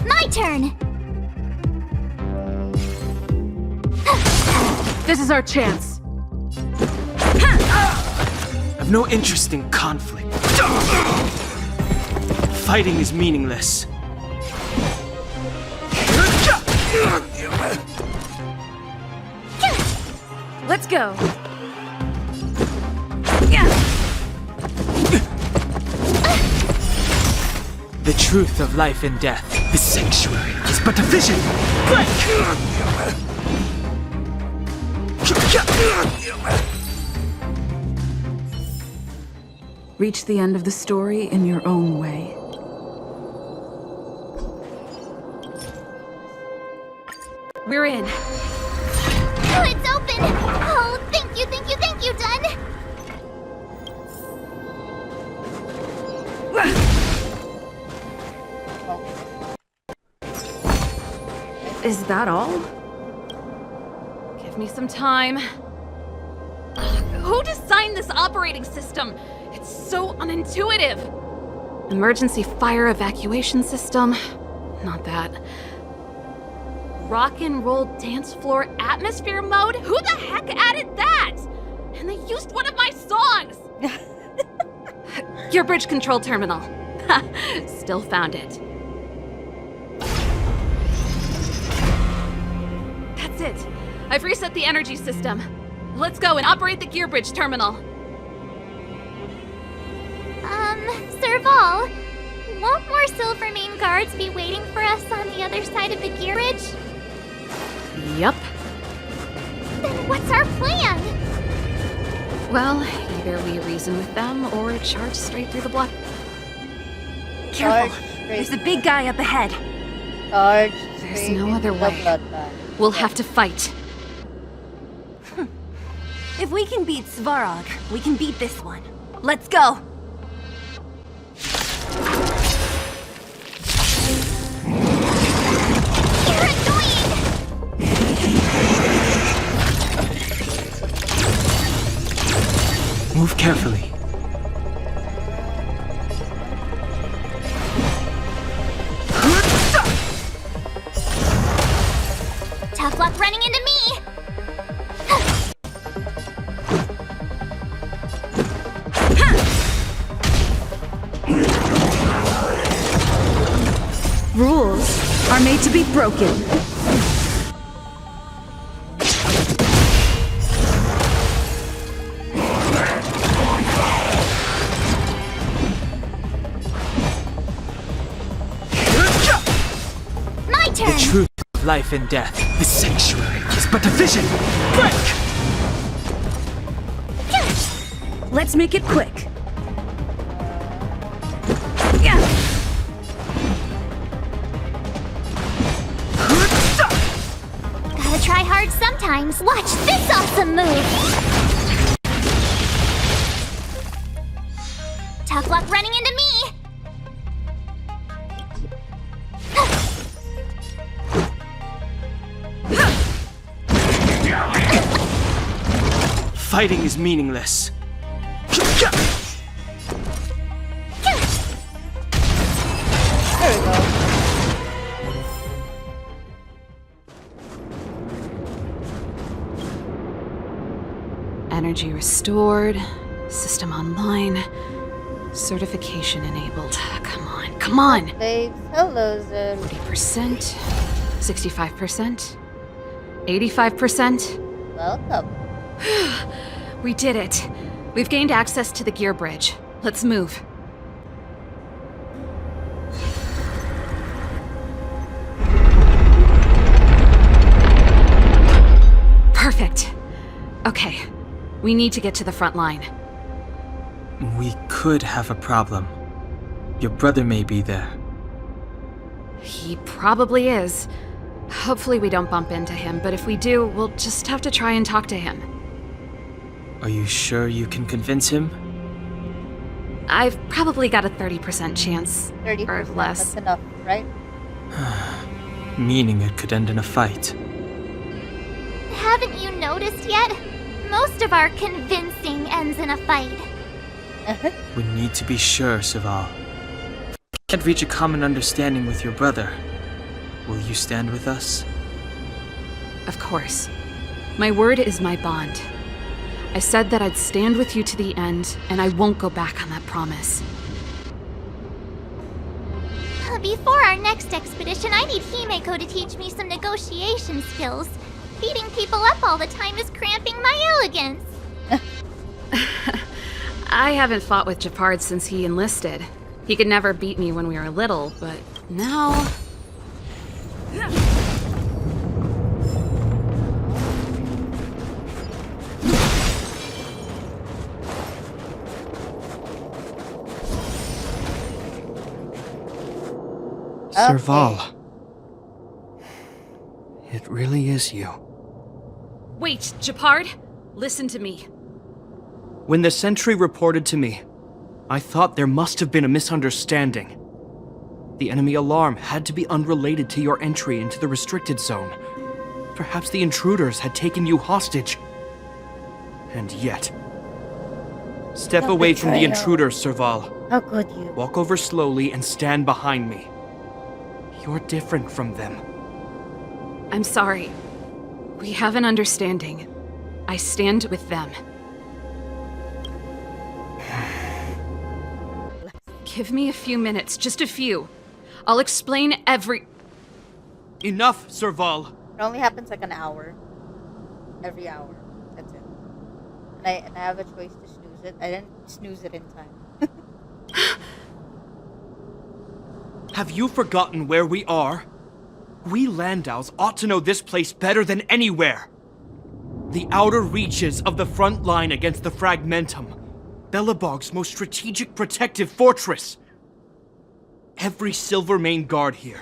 My turn! This is our chance. I've no interest in conflict. Fighting is meaningless. Let's go. The truth of life and death. The sanctuary is but a vision. Reach the end of the story in your own way. We're in. Oh, it's open! Oh, thank you, Dunn! Is that all? Give me some time. Who designed this operating system? It's so unintuitive. Emergency fire evacuation system? Not that. Rock and roll dance floor atmosphere mode? Who the heck added that? And they used one of my songs! Your bridge control terminal. Still found it. That's it. I've reset the energy system. let's go and operate the gear bridge terminal. Serval, won't more Silvermane guards be waiting for us on the other side of the gear bridge? Yup. Then what's our plan? Well, either we reason with them or charge straight through the block. Careful. There's a big guy up ahead. Charge There's straight no into other the way. bloodbath. We'll have to fight. If we can beat Svarog, we can beat this one. Let's go! You're annoying! Move carefully. Tough luck running into me! Rules are made to be broken. My turn! The truth of life and death. The sanctuary is but a vision. Break! Let's make it quick. Gotta try hard sometimes. Watch this awesome move! Tough luck running into me! Fighting is meaningless. There we go. Energy restored. System online. Certification enabled. Come on, come on! Babes, hello, Zed. 40%. 65%. 85%. Welcome. We did it. We've gained access to the gear bridge. Let's move. Perfect. Okay. We need to get to the front line. We could have a problem. Your brother may be there. He probably is. Hopefully we don't bump into him, but if we do, we'll just have to try and talk to him. Are you sure you can convince him? I've probably got a 30% chance. 30%, or less. that's enough, right? Meaning it could end in a fight. Haven't you noticed yet? Most of our convincing ends in a fight. We need to be sure, Serval. Can't reach a common understanding with your brother. Will you stand with us? Of course. My word is my bond. I said that I'd stand with you to the end, and I won't go back on that promise. Before our next expedition, I need Himeko to teach me some negotiation skills. Beating people up all the time is cramping my elegance. I haven't fought with Japard since he enlisted. He could never beat me when we were little, but now... Serval. It really is you. Wait, Japard! Listen to me. When the sentry reported to me, I thought there must have been a misunderstanding. The enemy alarm had to be unrelated to your entry into the restricted zone. Perhaps the intruders had taken you hostage. And yet... Step The away from the betrayal. intruders, Serval. How could you? Walk over slowly and stand behind me. You're different from them. I'm sorry. We have an understanding. I stand with them. Give me a few minutes, just a few. I'll explain every... Enough, Serval. It only happens like an hour. Every hour. That's it. and I have a choice to snooze it. I didn't snooze it in time. Have you forgotten where we are? We Landows ought to know this place better than anywhere. The outer reaches of the front line against the Fragmentum. Belobog's most strategic protective fortress. Every Silvermane guard here,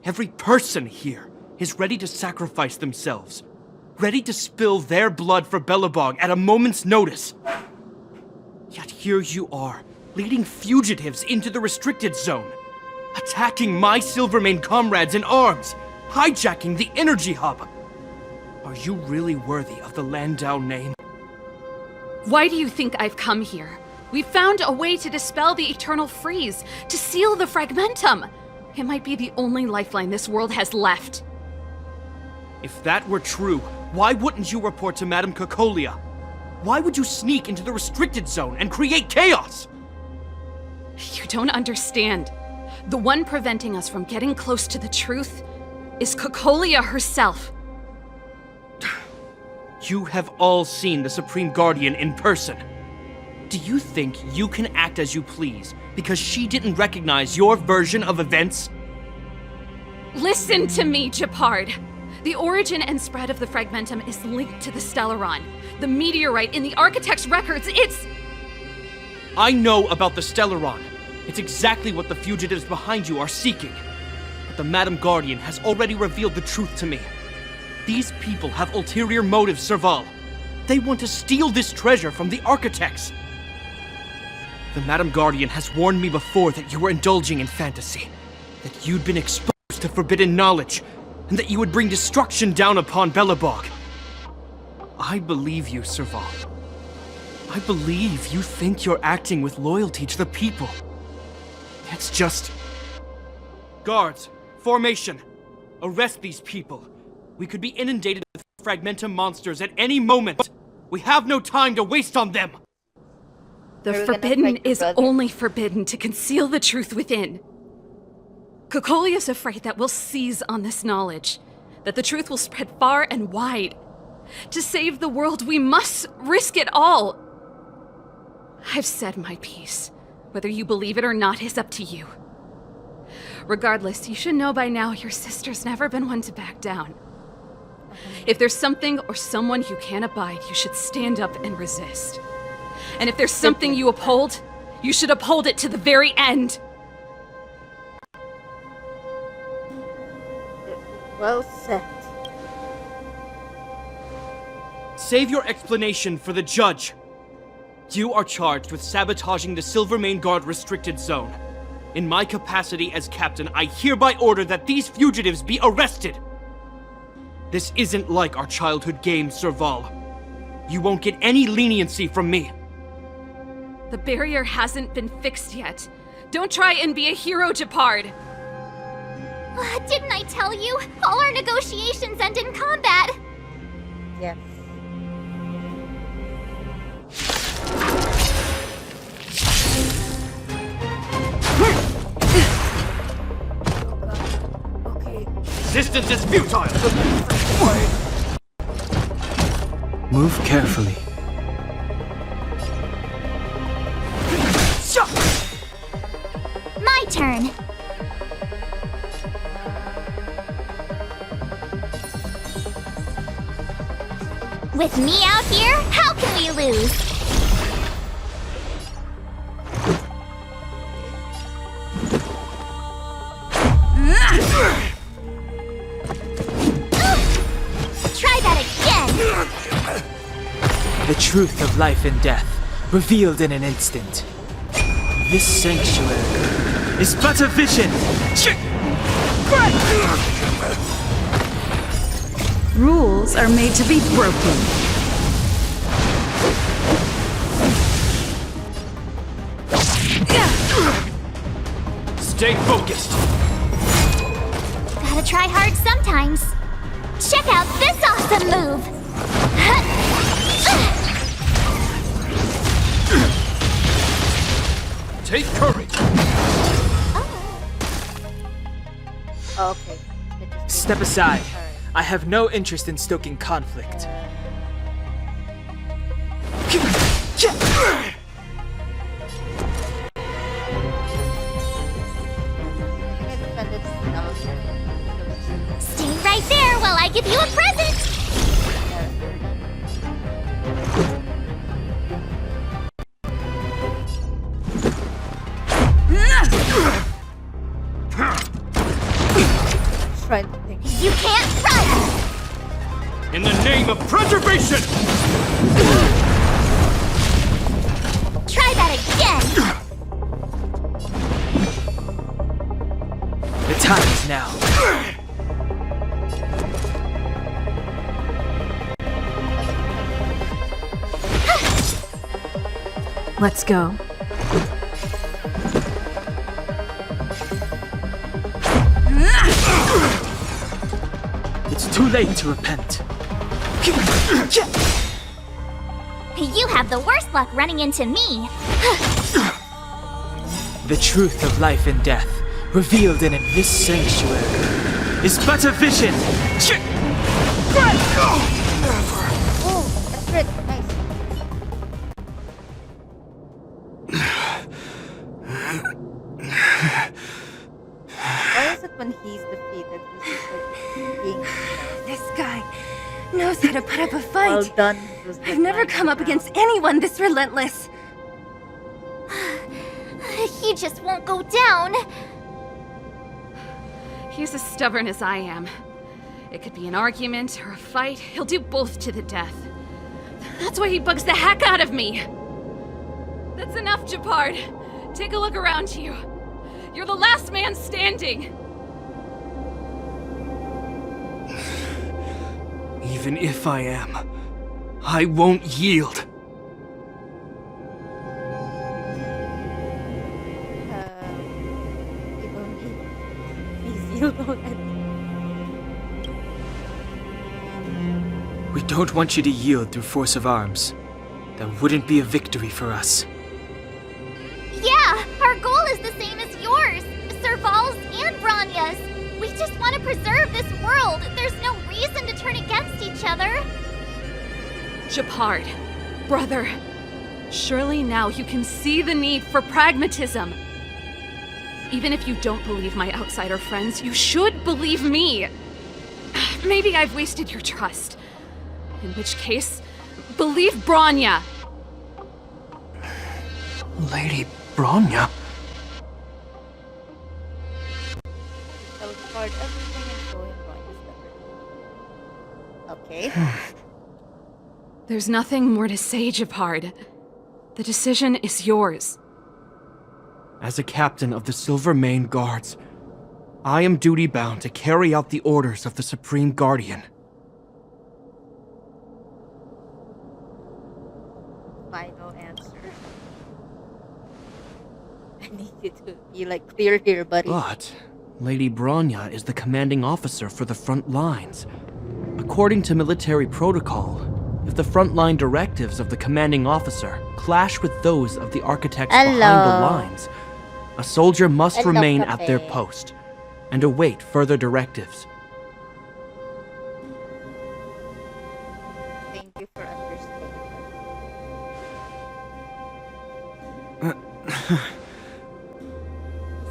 every person here, is ready to sacrifice themselves. Ready to spill their blood for Belobog at a moment's notice. Yet here you are, leading fugitives into the restricted zone. Attacking my Silvermane comrades in arms. Hijacking the energy hub. Are you really worthy of the Landau name? Why do you think I've come here? We found a way to dispel the eternal freeze, to seal the Fragmentum. It might be the only lifeline this world has left. If that were true, why wouldn't you report to Madame Cocolia? Why would you sneak into the restricted zone and create chaos? You don't understand. The one preventing us from getting close to the truth is Cocolia herself. You have all seen the Supreme Guardian in person. Do you think you can act as you please because she didn't recognize your version of events? Listen to me, Gepard. The origin and spread of the Fragmentum is linked to the Stellaron. The meteorite in the Architect's records, it's... I know about the Stellaron. It's exactly what the fugitives behind you are seeking. But the Madam Guardian has already revealed the truth to me. These people have ulterior motives, Serval. They want to steal this treasure from the Architects. The Madam Guardian has warned me before that you were indulging in fantasy. That you'd been exposed to forbidden knowledge. And that you would bring destruction down upon Belobog. I believe you, Serval. I believe you think you're acting with loyalty to the people. It's just... Guards, formation. Arrest these people. We could be inundated with Fragmentum monsters at any moment. We have no time to waste on them. The forbidden is only forbidden to conceal the truth within. Cocolia's afraid that we'll seize on this knowledge, that the truth will spread far and wide. To save the world, we must risk it all. I've said my piece. Whether you believe it or not is up to you. Regardless, you should know by now your sister's never been one to back down. If there's something or someone you can't abide, you should stand up and resist. And if there's something you uphold, you should uphold it to the very end. Well said. Save your explanation for the judge. You are charged with sabotaging the Silvermane Guard restricted zone. In my capacity as captain, I hereby order that these fugitives be arrested. This isn't like our childhood game, Serval. You won't get any leniency from me. The barrier hasn't been fixed yet. Don't try and be a hero, Gepard. Didn't I tell you? All our negotiations end in combat. Yes. Okay. Resistance is futile! Move carefully. My turn. With me out here, how can we lose? Try that again! The truth of life and death, revealed in an instant. This sanctuary is but a vision! Rules are made to be broken. Stay focused! Gotta try hard sometimes. Check out this awesome move! Take courage! Oh, okay. Step aside. I have no interest in stoking conflict. Stay right there while I give you a present! You can't run! In the name of preservation! Try that again! The time is now. Let's go. It's too late to repent. You have the worst luck running into me. The truth of life and death, revealed in this sanctuary, is but a vision. Oh, that's good. Nice. Why is it when he's defeated? He's like being... This guy knows how to put up a fight. Well done. I've never come up against anyone this relentless. He just won't go down. He's as stubborn as I am. It could be an argument or a fight. He'll do both to the death. That's why he bugs the heck out of me. That's enough, Japard. Take a look around you. You're the last man standing. Even if I am, I won't yield. We don't want you to yield through force of arms. That wouldn't be a victory for us. Yeah, our goal is the same as yours, Serval's and Branya's. We just want to preserve this world. There's no reason to turn against each other. Japard, brother, surely now you can see the need for pragmatism. Even if you don't believe my outsider friends, you should believe me. Maybe I've wasted your trust. In which case, believe Bronya. Lady Bronya? Okay. There's nothing more to say, Japard. The decision is yours. As a captain of the Silvermane Guards, I am duty-bound to carry out the orders of the Supreme Guardian. Final answer. I need you to be like clear here, buddy. But Lady Bronya is the commanding officer for the front lines. According to military protocol, if the frontline directives of the commanding officer clash with those of the architects behind the lines, a soldier must remain at their post and await further directives. Thank you for understanding.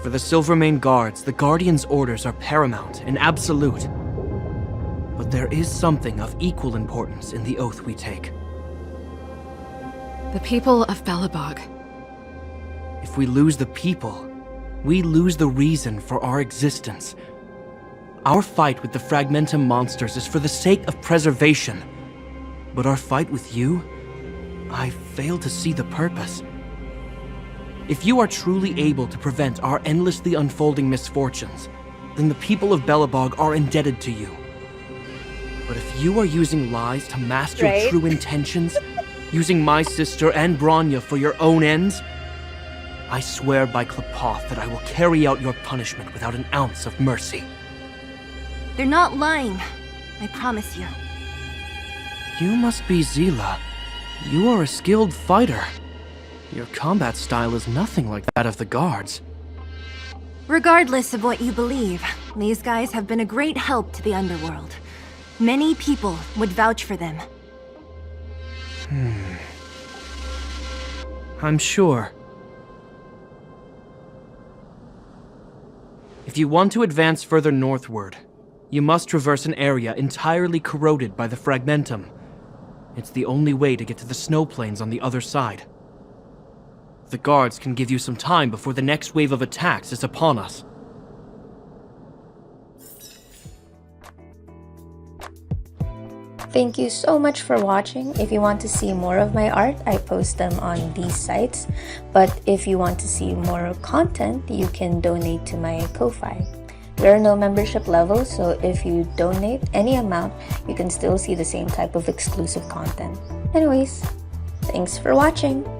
For the Silvermane Guards, the Guardian's orders are paramount and absolute. But there is something of equal importance in the oath we take. The people of Belobog. If we lose the people, we lose the reason for our existence. Our fight with the Fragmentum monsters is for the sake of preservation. But our fight with you, I fail to see the purpose. If you are truly able to prevent our endlessly unfolding misfortunes, then the people of Belobog are indebted to you. But if you are using lies to mask your true intentions, using my sister and Bronya for your own ends, I swear by Klapoth that I will carry out your punishment without an ounce of mercy. They're not lying. I promise you. You must be Zila. You are a skilled fighter. Your combat style is nothing like that of the guards. Regardless of what you believe, these guys have been a great help to the underworld. Many people would vouch for them. I'm sure. If you want to advance further northward, you must traverse an area entirely corroded by the fragmentum. It's the only way to get to the snow plains on the other side. The guards can give you some time before the next wave of attacks is upon us. Thank you so much for watching. If you want to see more of my art, I post them on these sites. But if you want to see more content, you can donate to my Ko-Fi. There are no membership levels, so if you donate any amount, you can still see the same type of exclusive content. Anyways, thanks for watching!